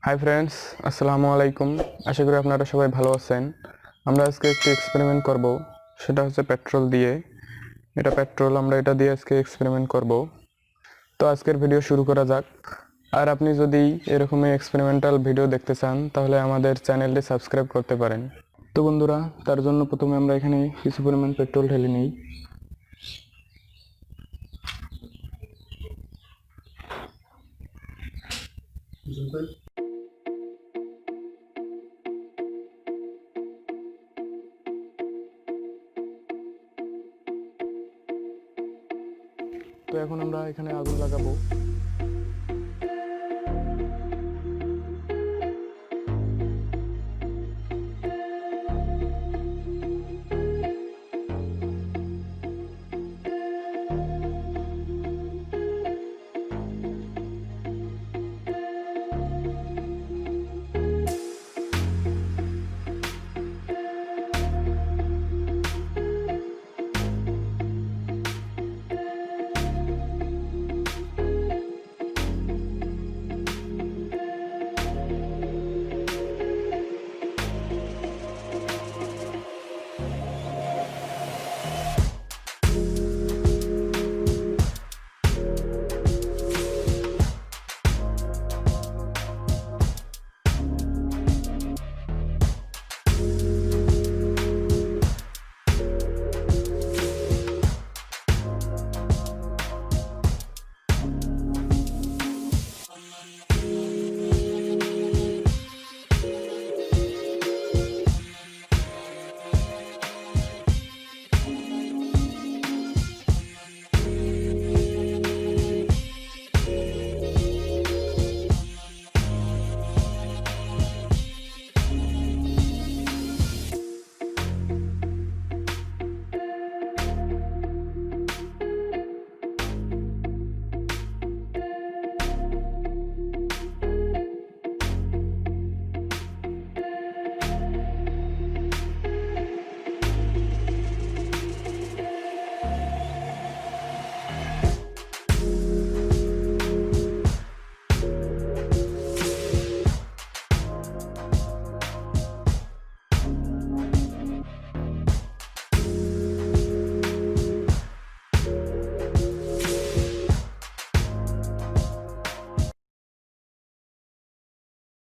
Hi friends, আসসালামু আলাইকুম। আশা করি আপনারা সবাই ভালো আছেন। আমরা আজকে একটি এক্সপেরিমেন্ট করব, সেটা হচ্ছে পেট্রোল দিয়ে। এটা পেট্রোল, আমরা এটা দিয়ে আজকে এক্সপেরিমেন্ট করব। তো আজকের ভিডিও শুরু করা যাক। আর আপনি যদি এরকমই এক্সপেরিমেন্টাল ভিডিও দেখতে চান তাহলে আমাদের চ্যানেলটি সাবস্ক্রাইব করতে পারেন। তো বন্ধুরা, তার জন্য প্রথমে আমরা এখানে কিছু পরিমাণ পেট্রোল ঢেলে নিই। তো এখন আমরা এখানে আগুন লাগাবো।